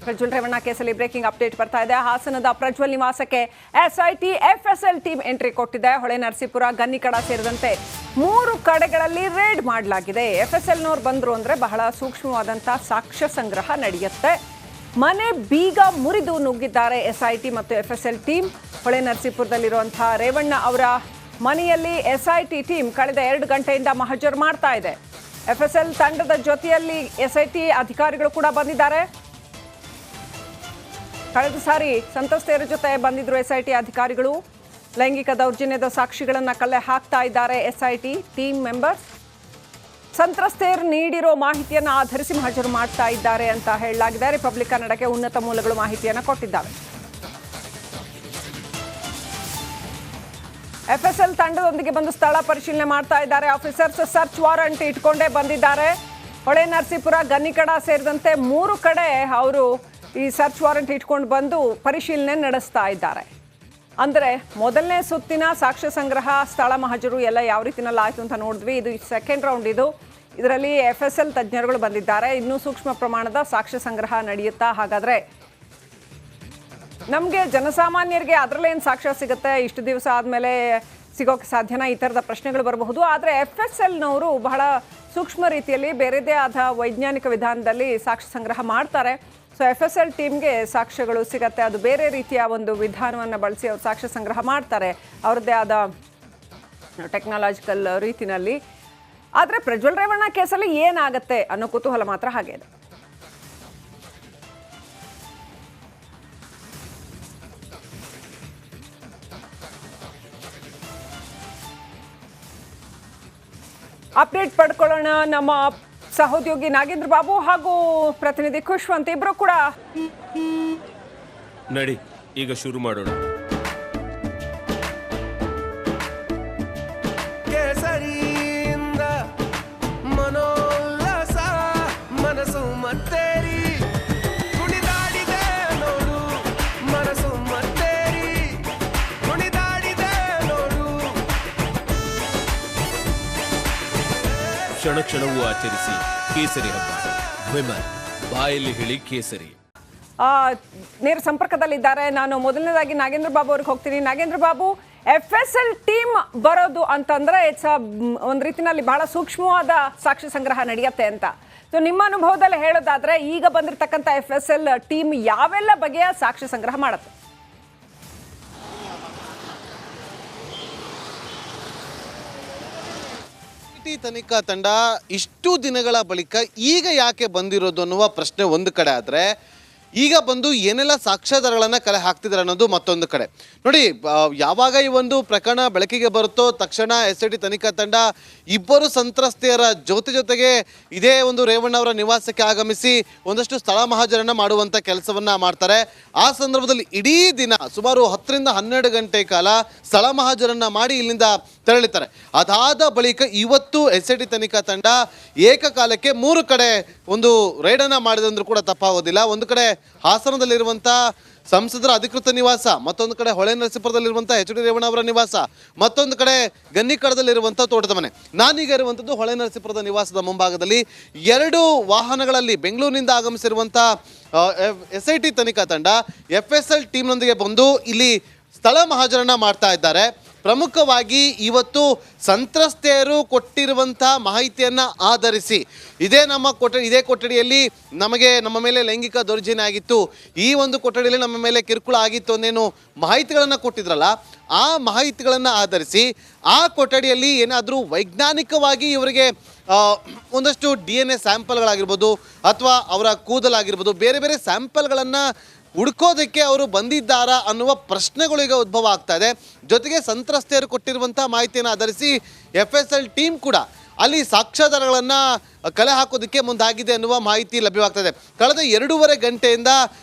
ಪ್ರಜ್ವಲ್ ರೇವಣ್ಣ ಕೇಸಲ್ಲಿ breaking update ಬರ್ತಾ ಇದೆ. ಹಾಸನದ ಪ್ರಜ್ವಲ್ ನಿವಾಸಕ್ಕೆ ಎಸ್ಐಟಿ ಎಫ್ಎಸ್ಎಲ್ ಟೀಮ್ ಎಂಟ್ರಿ ಕೊಟ್ಟಿದೆ. ಹೊಳೆ ನರಸೀಪುರ, ಗನ್ನಿಕಡ ಸೇರಿದಂತೆ 3 ಕಡೆಗಳಲ್ಲಿ ರೇಡ್ ಮಾಡಲಾಗಿದೆ. ಎಫ್ಎಸ್ಎಲ್ನವ್ರು ಬಂದ್ರು ಅಂದ್ರೆ ಬಹಳ ಸೂಕ್ಷ್ಮವಾದಂಥ ಸಾಕ್ಷ್ಯ ಸಂಗ್ರಹ ನಡೆಯುತ್ತೆ. ಮನೆ ಬೀಗ ಮುರಿದು ನುಗ್ಗಿದ್ದಾರೆ ಎಸ್ಐಟಿ ಮತ್ತು ಎಫ್ಎಸ್ಎಲ್ ಟೀಮ್. ಹೊಳೆ ನರಸೀಪುರದಲ್ಲಿರುವಂತಹ ರೇವಣ್ಣ ಅವರ ಮನೆಯಲ್ಲಿ ಎಸ್ಐಟಿ ಟೀಮ್ ಕಳೆದ 2 ಗಂಟೆಯಿಂದ ಮಹಜರ್ ಮಾಡ್ತಾ ಇದೆ. ಎಫ್ಎಸ್ಎಲ್ ತಂಡದ ಜೊತೆಯಲ್ಲಿ ಎಸ್ಐಟಿ ಅಧಿಕಾರಿಗಳು ಕೂಡ ಬಂದಿದ್ದಾರೆ. ಕಳೆದ ಸಾರಿ ಸಂತ್ರಸ್ತೆಯರ ಜೊತೆ ಬಂದಿದ್ರು ಎಸ್ಐಟಿ ಅಧಿಕಾರಿಗಳು. ಲೈಂಗಿಕ ದೌರ್ಜನ್ಯದ ಸಾಕ್ಷಿಗಳನ್ನು ಕಲೆ ಹಾಕ್ತಾ ಇದ್ದಾರೆ ಎಸ್ಐಟಿ ಟೀಮ್ ಮೆಂಬರ್ಸ್. ಸಂತ್ರಸ್ತೆಯರು ನೀಡಿರೋ ಮಾಹಿತಿಯನ್ನು ಆಧರಿಸಿ ಮಹಜರು ಮಾಡ್ತಾ ಇದ್ದಾರೆ ಅಂತ ಹೇಳಲಾಗಿದೆ. ರಿಪಬ್ಲಿಕ್ ಕನ್ನಡಕ್ಕೆ ಉನ್ನತ ಮೂಲಗಳು ಮಾಹಿತಿಯನ್ನು ಕೊಟ್ಟಿದ್ದಾವೆ. ಎಫ್ಎಸ್ಎಲ್ ತಂಡದೊಂದಿಗೆ ಬಂದು ಸ್ಥಳ ಪರಿಶೀಲನೆ ಮಾಡ್ತಾ ಇದ್ದಾರೆ. ಆಫೀಸರ್ಸ್ ಸರ್ಚ್ ವಾರಂಟ್ ಇಟ್ಕೊಂಡೇ ಬಂದಿದ್ದಾರೆ. ಹೊಳೆ ನರಸೀಪುರ, ಗನ್ನಿಕಡ ಸೇರಿದಂತೆ 3 ಕಡೆ ಅವರು ಈ ಸರ್ಚ್ ವಾರಂಟ್ ಇಟ್ಕೊಂಡು ಬಂದು ಪರಿಶೀಲನೆ ನಡೆಸ್ತಾ ಇದ್ದಾರೆ. ಅಂದರೆ ಮೊದಲನೇ ಸುತ್ತಿನ ಸಾಕ್ಷ್ಯ ಸಂಗ್ರಹ, ಸ್ಥಳ ಮಹಜರು ಎಲ್ಲ ಯಾವ ರೀತಿನಲ್ಲಿ ಆಯಿತು ಅಂತ ನೋಡಿದ್ವಿ. ಇದು ಸೆಕೆಂಡ್ ರೌಂಡ್. ಇದರಲ್ಲಿ ಎಫ್ಎಸ್ಎಲ್ ತಜ್ಞರುಗಳು ಬಂದಿದ್ದಾರೆ. ಇನ್ನೂ ಸೂಕ್ಷ್ಮ ಪ್ರಮಾಣದ ಸಾಕ್ಷ್ಯ ಸಂಗ್ರಹ ನಡೆಯುತ್ತಾ? ಹಾಗಾದರೆ ನಮಗೆ ಜನಸಾಮಾನ್ಯರಿಗೆ ಅದರಲ್ಲೇನು ಸಾಕ್ಷ್ಯ ಸಿಗುತ್ತೆ, ಇಷ್ಟು ದಿವಸ ಆದಮೇಲೆ ಸಿಗೋಕ್ಕೆ ಸಾಧ್ಯನಾ, ಈ ಥರದ ಪ್ರಶ್ನೆಗಳು ಬರಬಹುದು. ಆದರೆ ಎಫ್ಎಸ್ಎಲ್ನವರು ಬಹಳ ಸೂಕ್ಷ್ಮ ರೀತಿಯಲ್ಲಿ ಬೇರೆದೇ ಆದ ವೈಜ್ಞಾನಿಕ ವಿಧಾನದಲ್ಲಿ ಸಾಕ್ಷ್ಯ ಸಂಗ್ರಹ ಮಾಡ್ತಾರೆ. ಸೊ ಎಫ್ಎಸ್ಎಲ್ ಟೀಮ್ಗೆ ಸಾಕ್ಷ್ಯಗಳು ಸಿಗತ್ತೆ. ಅದು ಬೇರೆ ರೀತಿಯ ಒಂದು ವಿಧಾನವನ್ನು ಬಳಸಿ ಅವರು ಸಾಕ್ಷ್ಯ ಸಂಗ್ರಹ ಮಾಡ್ತಾರೆ ಅವ್ರದ್ದೇ ಆದ ಟೆಕ್ನಾಲಜಿಕಲ್ ರೀತಿಯಲ್ಲಿ. ಆದರೆ ಪ್ರಜ್ವಲ್ ರೇವಣ್ಣ ಕೇಸಲ್ಲಿ ಏನಾಗುತ್ತೆ ಅನ್ನೋ ಕುತೂಹಲ ಮಾತ್ರ ಹಾಗೆ ಇದೆ. ಅಪ್ಡೇಟ್ ಪಡ್ಕೊಳ್ಳೋಣ. ನಮ್ಮ ಸಹೋದ್ಯೋಗಿ ನಾಗೇಂದ್ರ ಬಾಬು ಹಾಗೂ ಪ್ರತಿನಿಧಿ ಖುಷ್ವಂತ್ ಇಬ್ರು ಕೂಡ ನಡಿ ಈಗ ಶುರು ಮಾಡೋಣ. ಕೇಸರಿಯಿಂದ ಮನೋಲ್ಲಾಸ ಮನಸ್ಸು ಮತ್ತೇರಿ ಕುಣಿದಾಡಿದೆ ನೋಡು, ಮನಸ್ಸು ಮತ್ತೇರಿ ಕುಣಿದಾಡಿದೆ ನೋಡು. ಕ್ಷಣ ಕ್ಷಣವೂ ಆಚರಿಸಿ ಕೇಸರಿ ಹಬ್ಬ. ವಿಮಲ್ ಬಾಯಲ್ಲಿ ಹೇಳಿ ಕೇಸರಿ. ನೇರ ಸಂಪರ್ಕದಲ್ಲಿದ್ದಾರೆ. ನಾನು ಮೊದಲನೇದಾಗಿ ನಾಗೇಂದ್ರ ಬಾಬು ಅವ್ರಿಗೆ ಹೋಗ್ತೀನಿ. ನಾಗೇಂದ್ರ ಬಾಬು, ಎಫ್ಎಸ್ಎಲ್ ಟೀಮ್ ಬರೋದು ಅಂತಂದ್ರೆ ಒಂದು ರೀತಿಯಲ್ಲಿ ಬಹಳ ಸೂಕ್ಷ್ಮವಾದ ಸಾಕ್ಷ್ಯ ಸಂಗ್ರಹ ನಡೆಯುತ್ತೆ ಅಂತ. ಸೊ ನಿಮ್ಮ ಅನುಭವದಲ್ಲಿ ಹೇಳೋದಾದ್ರೆ ಈಗ ಬಂದಿರತಕ್ಕಂಥ ಎಫ್ಎಸ್ಎಲ್ ಟೀಮ್ ಯಾವೆಲ್ಲ ಬಗೆಯ ಸಾಕ್ಷ್ಯ ಸಂಗ್ರಹ ಮಾಡುತ್ತೆ? ತನಿಖಾ ತಂಡ ಇಷ್ಟು ದಿನಗಳ ಬಳಿಕ ಈಗ ಯಾಕೆ ಬಂದಿರೋದು ಅನ್ನುವ ಪ್ರಶ್ನೆ ಒಂದು ಕಡೆ ಆದರೆ, ಈಗ ಬಂದು ಏನೆಲ್ಲ ಸಾಕ್ಷ್ಯಾಧಾರಗಳನ್ನು ಕಲೆ ಹಾಕ್ತಿದ್ದಾರೆ ಅನ್ನೋದು ಮತ್ತೊಂದು ಕಡೆ. ನೋಡಿ, ಯಾವಾಗ ಈ ಒಂದು ಪ್ರಕರಣ ಬೆಳಕಿಗೆ ಬರುತ್ತೋ ತಕ್ಷಣ ಎಸ್ಐಟಿ ತನಿಖಾ ತಂಡ ಇಬ್ಬರು ಸಂತ್ರಸ್ತೆಯರ ಜೊತೆಗೆ ಇದೇ ಒಂದು ರೇವಣ್ಣ ಅವರ ನಿವಾಸಕ್ಕೆ ಆಗಮಿಸಿ ಒಂದಷ್ಟು ಸ್ಥಳ ಮಹಾಜರನ್ನು ಮಾಡುವಂಥ ಕೆಲಸವನ್ನು ಮಾಡ್ತಾರೆ. ಆ ಸಂದರ್ಭದಲ್ಲಿ ಇಡೀ ದಿನ ಸುಮಾರು 10 ರಿಂದ 12 ಗಂಟೆ ಕಾಲ ಸ್ಥಳ ಮಹಾಜರನ್ನು ಮಾಡಿ ಇಲ್ಲಿಂದ ತೆರಳಿತಾರೆ. ಅದಾದ ಬಳಿಕ ಇವತ್ತು ಎಸ್ಐಟಿ ತನಿಖಾ ತಂಡ ಏಕಕಾಲಕ್ಕೆ 3 ಕಡೆ ಒಂದು ರೈಡನ್ನು ಮಾಡಿದಂದ್ರೂ ಕೂಡ ತಪ್ಪಾಗೋದಿಲ್ಲ. ಒಂದು ಕಡೆ ಹಾಸನದಲ್ಲಿರುವಂಥ ಸಂಸದರ ಅಧಿಕೃತ ನಿವಾಸ, ಮತ್ತೊಂದು ಕಡೆ ಹೊಳೆ ನರಸೀಪುರದಲ್ಲಿರುವಂಥ ಎಚ್ ಡಿ ರೇವಣ್ಣ ಅವರ ನಿವಾಸ, ಮತ್ತೊಂದು ಕಡೆ ಗನ್ನಿಕಡದಲ್ಲಿರುವಂಥ ತೋಟದ ಮನೆ. ನಾನೀಗ ಇರುವಂಥದ್ದು ಹೊಳೆ ನರಸೀಪುರದ ನಿವಾಸದ ಮುಂಭಾಗದಲ್ಲಿ. 2 ವಾಹನಗಳಲ್ಲಿ ಬೆಂಗಳೂರಿನಿಂದ ಆಗಮಿಸಿರುವಂಥ ಎಸ್ಐಟಿ ತನಿಖಾ ತಂಡ ಎಫ್ಎಸ್ಎಲ್ ಟೀಮ್ನೊಂದಿಗೆ ಬಂದು ಇಲ್ಲಿ ಸ್ಥಳ ಮಹಾಜರನ್ನ ಮಾಡ್ತಾ ಇದ್ದಾರೆ. ಪ್ರಮುಖವಾಗಿ ಇವತ್ತು ಸಂತ್ರಸ್ತೆಯರು ಕೊಟ್ಟಿರುವಂಥ ಮಾಹಿತಿಯನ್ನು ಆಧರಿಸಿ ಇದೇ ಕೊಠಡಿಯಲ್ಲಿ ನಮ್ಮ ಮೇಲೆ ಲೈಂಗಿಕ ದೌರ್ಜನ್ಯ ಆಗಿತ್ತು, ಈ ಒಂದು ಕೊಠಡಿಯಲ್ಲಿ ನಮ್ಮ ಮೇಲೆ ಕಿರುಕುಳ ಆಗಿತ್ತು ಅನ್ನೇನು ಮಾಹಿತಿಗಳನ್ನು ಕೊಟ್ಟಿದ್ರಲ್ಲ, ಆ ಮಾಹಿತಿಗಳನ್ನು ಆಧರಿಸಿ ಆ ಕೊಠಡಿಯಲ್ಲಿ ಏನಾದರೂ ವೈಜ್ಞಾನಿಕವಾಗಿ ಇವರಿಗೆ ಒಂದಷ್ಟು DNA ಸ್ಯಾಂಪಲ್ಗಳಾಗಿರ್ಬೋದು ಅಥವಾ ಅವರ ಕೂದಲಾಗಿರ್ಬೋದು ಬೇರೆ ಬೇರೆ ಸ್ಯಾಂಪಲ್ಗಳನ್ನು ಹುಡ್ಕೋದಕ್ಕೆ ಅವರು ಬಂದಿದ್ದಾರಾ ಅನ್ನುವ ಪ್ರಶ್ನೆಗಳು ಈಗ ಉದ್ಭವ ಆಗ್ತಾ ಇದೆ. ಜೊತೆಗೆ ಸಂತ್ರಸ್ತೆಯರು ಕೊಟ್ಟಿರುವಂಥ ಮಾಹಿತಿಯನ್ನು ಆಧರಿಸಿ ಎಫ್ಎಸ್ಎಲ್ ಟೀಮ್ ಕೂಡ ಅಲ್ಲಿ ಸಾಕ್ಷ್ಯಾಧಾರಗಳನ್ನು ಕಲೆ ಹಾಕೋದಕ್ಕೆ ಮುಂದಾಗಿದೆ ಅನ್ನುವ ಮಾಹಿತಿ ಲಭ್ಯವಾಗ್ತದೆ. ಕಳೆದ 2.5 ಗಂಟೆಯಿಂದ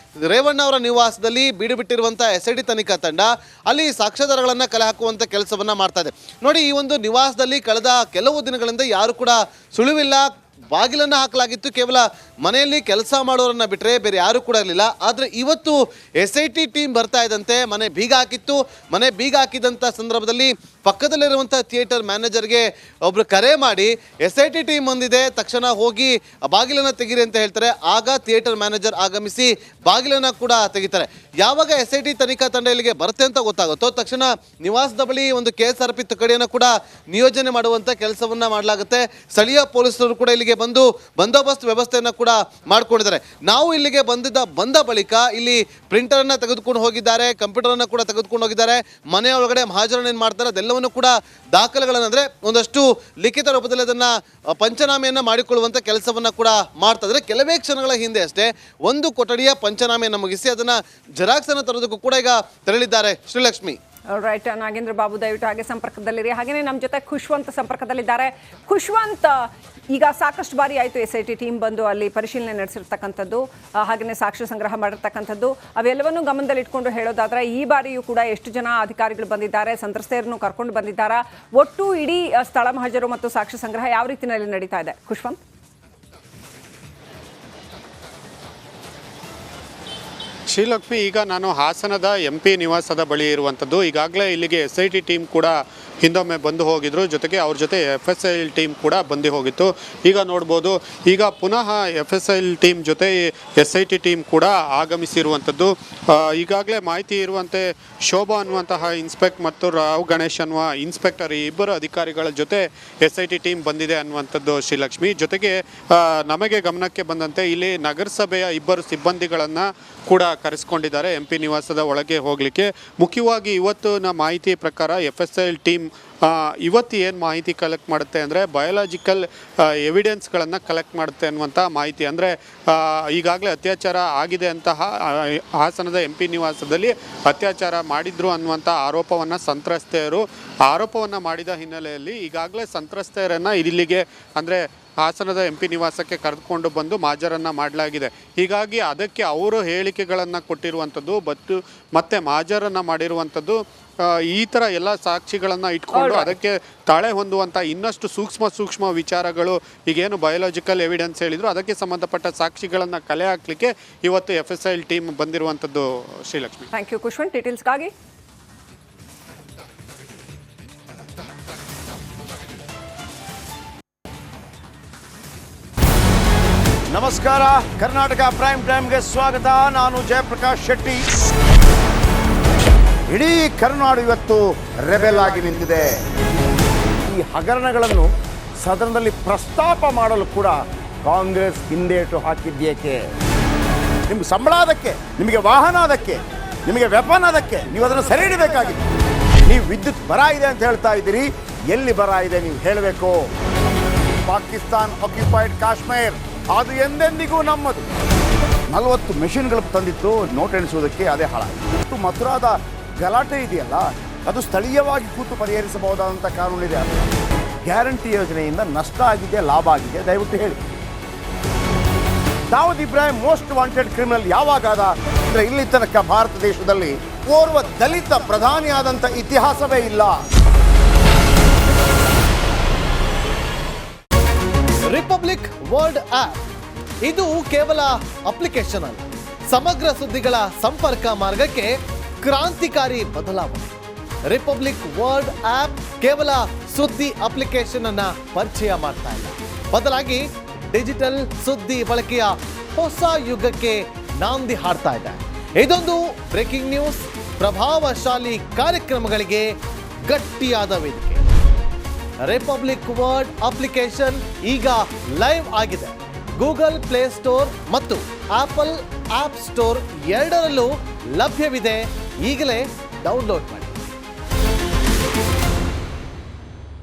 ರೇವಣ್ಣ ಅವರ ನಿವಾಸದಲ್ಲಿ ಬೀಡು ಬಿಟ್ಟಿರುವಂಥ ಎಸ್ಐಟಿ ತನಿಖಾ ತಂಡ ಅಲ್ಲಿ ಸಾಕ್ಷ್ಯಾಧಾರಗಳನ್ನು ಕಲೆ ಹಾಕುವಂಥ ಕೆಲಸವನ್ನು ಮಾಡ್ತಾ ಇದೆ. ನೋಡಿ, ಈ ಒಂದು ನಿವಾಸದಲ್ಲಿ ಕಳೆದ ಕೆಲವು ದಿನಗಳಿಂದ ಯಾರು ಕೂಡ ಸುಳಿವಿಲ್ಲ, ಬಾಗಿಲನ್ನು ಹಾಕಲಾಗಿತ್ತು. ಕೇವಲ ಮನೆಯಲ್ಲಿ ಕೆಲಸ ಮಾಡೋರನ್ನ ಬಿಟ್ಟರೆ ಬೇರೆ ಯಾರು ಕೂಡ ಇರಲಿಲ್ಲ. ಆದರೆ ಇವತ್ತು ಎಸ್ಐಟಿ ಟೀಮ್ ಬರ್ತಾ ಇದ್ದಂತೆ ಮನೆ ಬೀಗ ಹಾಕಿತ್ತು. ಮನೆ ಬೀಗ ಹಾಕಿದಂಥ ಸಂದರ್ಭದಲ್ಲಿ ಪಕ್ಕದಲ್ಲಿರುವಂಥ ಥಿಯೇಟರ್ ಮ್ಯಾನೇಜರ್ಗೆ ಒಬ್ರು ಕರೆ ಮಾಡಿ SIT ಟೀಮ್ ಬಂದಿದೆ, ತಕ್ಷಣ ಹೋಗಿ ಬಾಗಿಲನ್ನು ತೆಗೀರಿ ಅಂತ ಹೇಳ್ತಾರೆ. ಆಗ ಥಿಯೇಟರ್ ಮ್ಯಾನೇಜರ್ ಆಗಮಿಸಿ ಬಾಗಿಲನ್ನು ಕೂಡ ತೆಗಿತಾರೆ. ಯಾವಾಗ SIT ತನಿಖಾ ತಂಡ ಇಲ್ಲಿಗೆ ಬರುತ್ತೆ ಅಂತ ಗೊತ್ತಾಗುತ್ತೋ ತಕ್ಷಣ ನಿವಾಸದ ಬಳಿ ಒಂದು KSRP ತುಕಡಿಯನ್ನು ಕೂಡ ನಿಯೋಜನೆ ಮಾಡುವಂಥ ಕೆಲಸವನ್ನ ಮಾಡಲಾಗುತ್ತೆ. ಸ್ಥಳೀಯ ಪೊಲೀಸರು ಕೂಡ ಇಲ್ಲಿಗೆ ಬಂದು ಬಂದೋಬಸ್ತ್ ವ್ಯವಸ್ಥೆಯನ್ನು ಕೂಡ ಮಾಡ್ಕೊಂಡಿದ್ದಾರೆ. ನಾವು ಇಲ್ಲಿಗೆ ಬಂದ ಬಳಿಕ ಇಲ್ಲಿ ಪ್ರಿಂಟರನ್ನು ತೆಗೆದುಕೊಂಡು ಹೋಗಿದ್ದಾರೆ, ಕಂಪ್ಯೂಟರನ್ನು ಕೂಡ ತೆಗೆದುಕೊಂಡು ಹೋಗಿದ್ದಾರೆ. ಮನೆಯ ಒಳಗಡೆ ಮಹಾಜರನ್ನು ಏನು ಮಾಡ್ತಾರೆ ಅದೆಲ್ಲವನ್ನು ಕೂಡ ದಾಖಲೆಗಳನ್ನು ಅಂದರೆ ಒಂದಷ್ಟು ಲಿಖಿತ ರೂಪದಲ್ಲಿ ಅದನ್ನು ಪಂಚನಾಮೆಯನ್ನು ಮಾಡಿಕೊಳ್ಳುವಂಥ ಕೆಲಸವನ್ನು ಕೂಡ ಮಾಡ್ತಾ ಇದ್ದಾರೆ. ಕೆಲವೇ ಕ್ಷಣಗಳ ಹಿಂದೆ ಅಷ್ಟೇ ಒಂದು ಕೊಠಡಿಯ ಪಂಚನಾಮೆಯನ್ನು ಮುಗಿಸಿ ಅದನ್ನು ಜೆರಾಕ್ಸನ್ನು ತರೋದಕ್ಕೂ ಕೂಡ ಈಗ ತೆರಳಿದ್ದಾರೆ ಶ್ರೀಲಕ್ಷ್ಮಿ. ರೈಟ್, ನಾಗೇಂದ್ರ ಬಾಬು ದಯವಿಟ್ಟು ಹಾಗೆ ಸಂಪರ್ಕದಲ್ಲಿರಿ. ಹಾಗೆಯೇ ನಮ್ಮ ಜೊತೆ ಖುಷ್ವಂತ್ ಸಂಪರ್ಕದಲ್ಲಿದ್ದಾರೆ. ಖುಷ್ವಂತ್, ಈಗ ಸಾಕಷ್ಟು ಬಾರಿ ಆಯಿತು SIT ಟೀಮ್ ಬಂದು ಅಲ್ಲಿ ಪರಿಶೀಲನೆ ನಡೆಸಿರ್ತಕ್ಕಂಥದ್ದು, ಹಾಗೆಯೇ ಸಾಕ್ಷ್ಯ ಸಂಗ್ರಹ ಮಾಡಿರ್ತಕ್ಕಂಥದ್ದು, ಅವೆಲ್ಲವನ್ನೂ ಗಮನದಲ್ಲಿ ಇಟ್ಕೊಂಡು ಹೇಳೋದಾದ್ರೆ ಈ ಬಾರಿಯೂ ಕೂಡ ಎಷ್ಟು ಜನ ಅಧಿಕಾರಿಗಳು ಬಂದಿದ್ದಾರೆ, ಸಂತ್ರಸ್ತೆಯರನ್ನು ಕರ್ಕೊಂಡು ಬಂದಿದ್ದಾರಾ, ಒಟ್ಟು ಇಡೀ ಸ್ಥಳ ಮಹಜರು ಮತ್ತು ಸಾಕ್ಷ್ಯ ಸಂಗ್ರಹ ಯಾವ ರೀತಿಯಲ್ಲಿ ನಡೀತಾ ಇದೆ ಖುಷ್ವಂತ್? ಶ್ರೀಲಕ್ಷ್ಮಿ, ಈಗ ನಾನು ಹಾಸನದ MP ನಿವಾಸದ ಬಳಿ ಇರುವಂಥದ್ದು. ಈಗಾಗಲೇ ಇಲ್ಲಿಗೆ SIT ಟೀಮ್ ಕೂಡ ಹಿಂದೊಮ್ಮೆ ಬಂದು ಹೋಗಿದ್ರು, ಜೊತೆಗೆ ಅವ್ರ ಜೊತೆ FSL ಟೀಮ್ ಕೂಡ ಬಂದು ಹೋಗಿತ್ತು. ಈಗ ನೋಡ್ಬೋದು, ಈಗ ಪುನಃ FSL ಟೀಮ್ ಜೊತೆ SIT ಟೀಮ್ ಕೂಡ ಆಗಮಿಸಿರುವಂಥದ್ದು. ಈಗಾಗಲೇ ಮಾಹಿತಿ ಇರುವಂತೆ ಶೋಭಾ ಅನ್ನುವಂತಹ ಇನ್ಸ್ಪೆಕ್ಟರ್ ಮತ್ತು ರಾವ್ ಗಣೇಶ್ ಅನ್ನುವ ಇನ್ಸ್ಪೆಕ್ಟರ್, ಈ ಇಬ್ಬರು ಅಧಿಕಾರಿಗಳ ಜೊತೆ SIT ಟೀಮ್ ಬಂದಿದೆ ಅನ್ನುವಂಥದ್ದು ಶ್ರೀಲಕ್ಷ್ಮಿ. ಜೊತೆಗೆ ನಮಗೆ ಗಮನಕ್ಕೆ ಬಂದಂತೆ ಇಲ್ಲಿ ನಗರಸಭೆಯ ಇಬ್ಬರು ಸಿಬ್ಬಂದಿಗಳನ್ನು ಕೂಡ ಕರೆಸ್ಕೊಂಡಿದ್ದಾರೆ MP ನಿವಾಸದ ಒಳಗೆ ಹೋಗಲಿಕ್ಕೆ. ಮುಖ್ಯವಾಗಿ ಇವತ್ತಿನ ಮಾಹಿತಿ ಪ್ರಕಾರ FSL ಟೀಮ್ ಇವತ್ತು ಏನು ಮಾಹಿತಿ ಕಲೆಕ್ಟ್ ಮಾಡುತ್ತೆ ಅಂದರೆ ಬಯೋಲಾಜಿಕಲ್ ಎವಿಡೆನ್ಸ್ಗಳನ್ನು ಕಲೆಕ್ಟ್ ಮಾಡುತ್ತೆ ಅನ್ನುವಂಥ ಮಾಹಿತಿ. ಅಂದರೆ ಈಗಾಗಲೇ ಅತ್ಯಾಚಾರ ಆಗಿದೆ ಅಂತಹ ಹಾಸನದ MP ನಿವಾಸದಲ್ಲಿ ಅತ್ಯಾಚಾರ ಮಾಡಿದ್ರು ಅನ್ನುವಂಥ ಆರೋಪವನ್ನು ಸಂತ್ರಸ್ತೆಯರು ಆರೋಪವನ್ನು ಮಾಡಿದ ಹಿನ್ನೆಲೆಯಲ್ಲಿ ಈಗಾಗಲೇ ಸಂತ್ರಸ್ತೆಯರನ್ನು ಇಲ್ಲಿಗೆ ಅಂದರೆ ಹಾಸನದ MP ನಿವಾಸಕ್ಕೆ ಕರೆದುಕೊಂಡು ಬಂದು ಮಾಜರನ್ನು ಮಾಡಲಾಗಿದೆ. ಹೀಗಾಗಿ ಅದಕ್ಕೆ ಅವರು ಹೇಳಿಕೆಗಳನ್ನು ಕೊಟ್ಟಿರುವಂಥದ್ದು ಮತ್ತೆ ಮಾಜರನ್ನು ಮಾಡಿರುವಂಥದ್ದು. ಈ ಥರ ಎಲ್ಲ ಸಾಕ್ಷಿಗಳನ್ನು ಇಟ್ಕೊಂಡು ಅದಕ್ಕೆ ತಾಳೆ ಹೊಂದುವಂಥ ಇನ್ನಷ್ಟು ಸೂಕ್ಷ್ಮ ವಿಚಾರಗಳು, ಈಗೇನು ಬಯೋಲಾಜಿಕಲ್ ಎವಿಡೆನ್ಸ್ ಹೇಳಿದ್ರು ಅದಕ್ಕೆ ಸಂಬಂಧಪಟ್ಟ ಸಾಕ್ಷಿಗಳನ್ನು ಕಲೆ ಹಾಕಲಿಕ್ಕೆ ಇವತ್ತು FSL ಟೀಮ್ ಬಂದಿರುವಂಥದ್ದು ಶ್ರೀಲಕ್ಷ್ಮಿ. ಥ್ಯಾಂಕ್ ಯು ಖುಷ್ವಂತ್, ಡೀಟೇಲ್ಸ್ಗಾಗಿ. ನಮಸ್ಕಾರ, ಕರ್ನಾಟಕ ಪ್ರೈಮ್ ಟೈಮ್ಗೆ ಸ್ವಾಗತ. ನಾನು ಜಯಪ್ರಕಾಶ್ ಶೆಟ್ಟಿ. ಇಡೀ ಕರ್ನಾಡು ಇವತ್ತು ರೆಬೆಲ್ ಆಗಿ ನಿಂತಿದೆ. ಈ ಹಗರಣಗಳನ್ನು ಸದನದಲ್ಲಿ ಪ್ರಸ್ತಾಪ ಮಾಡಲು ಕೂಡ ಕಾಂಗ್ರೆಸ್ ಹಿಂದೇಟು ಹಾಕಿದ್ದೇಕೆ? ನಿಮ್ಗೆ ಸಂಬಳ ಅದಕ್ಕೆ, ನಿಮಗೆ ವಾಹನ ಅದಕ್ಕೆ, ನಿಮಗೆ ವೆಪನ್ ಅದಕ್ಕೆ, ನೀವು ಅದನ್ನು ಸೆರೆ ಹಿಡಿಬೇಕಾಗಿದೆ. ನೀವು ವಿದ್ಯುತ್ ಬರ ಇದೆ ಅಂತ ಹೇಳ್ತಾ ಇದ್ದೀರಿ, ಎಲ್ಲಿ ಬರ ಇದೆ ನೀವು ಹೇಳಬೇಕು. ಪಾಕಿಸ್ತಾನ್ ಆಕ್ಯುಪೈಡ್ ಕಾಶ್ಮೀರ್ ಅದು ಎಂದೆಂದಿಗೂ ನಮ್ಮದು. 40 ಮೆಷಿನ್ಗಳು ತಂದಿತ್ತು ನೋಟ್ ಎಣಿಸುವುದಕ್ಕೆ, ಅದೇ ಹಾಳಾಯಿತು. ಮಥುರಾದ ಗಲಾಟೆ ಇದೆಯಲ್ಲ, ಅದು ಸ್ಥಳೀಯವಾಗಿ ಕೂತು ಪರಿಹರಿಸಬಹುದಾದಂಥ ಕಾನೂನಿದೆ. ಗ್ಯಾರಂಟಿ ಯೋಜನೆಯಿಂದ ನಷ್ಟ ಆಗಿದೆ, ಲಾಭ ಆಗಿದೆ, ದಯವಿಟ್ಟು ಹೇಳಿ. Dawood Ibrahim most wanted criminal ಯಾವಾಗಾದ ಅಂದರೆ ಇಲ್ಲಿ ತನಕ ಭಾರತ ದೇಶದಲ್ಲಿ ಓರ್ವ ದಲಿತ ಪ್ರಧಾನಿಯಾದಂಥ ಇತಿಹಾಸವೇ ಇಲ್ಲ. ರಿಪಬ್ಲಿಕ್ ವರ್ಲ್ಡ್ ಆ್ಯಪ್ ಇದು ಕೇವಲ ಅಪ್ಲಿಕೇಶನ್ ಅಲ್ಲ, ಸಮಗ್ರ ಸುದ್ದಿಗಳ ಸಂಪರ್ಕ ಮಾರ್ಗಕ್ಕೆ ಕ್ರಾಂತಿಕಾರಿ ಬದಲಾವಣೆ. ರಿಪಬ್ಲಿಕ್ ವರ್ಲ್ಡ್ ಆ್ಯಪ್ ಕೇವಲ ಸುದ್ದಿ ಅಪ್ಲಿಕೇಶನ್ ಅನ್ನ ಪರಿಚಯ ಮಾಡ್ತಾ ಇಲ್ಲ, ಬದಲಾಗಿ ಡಿಜಿಟಲ್ ಸುದ್ದಿ ಬಳಕೆಯ ಹೊಸ ಯುಗಕ್ಕೆ ನಾಂದಿ ಹಾಡ್ತಾ ಇದೆ. ಇದೊಂದು ಬ್ರೇಕಿಂಗ್ ನ್ಯೂಸ್, ಪ್ರಭಾವಶಾಲಿ ಕಾರ್ಯಕ್ರಮಗಳಿಗೆ ಗಟ್ಟಿಯಾದ ವೇದಿಕೆ. ರಿಪಬ್ಲಿಕ್ ವರ್ಲ್ಡ್ ಅಪ್ಲಿಕೇಶನ್ ಈಗ ಲೈವ್ ಆಗಿದೆ. ಗೂಗಲ್ ಪ್ಲೇ ಸ್ಟೋರ್ ಮತ್ತು ಆಪಲ್ ಆಪ್ ಸ್ಟೋರ್ ಎರಡರಲ್ಲೂ ಲಭ್ಯವಿದೆ. ಈಗಲೇ ಡೌನ್ಲೋಡ್ ಮಾಡಿ.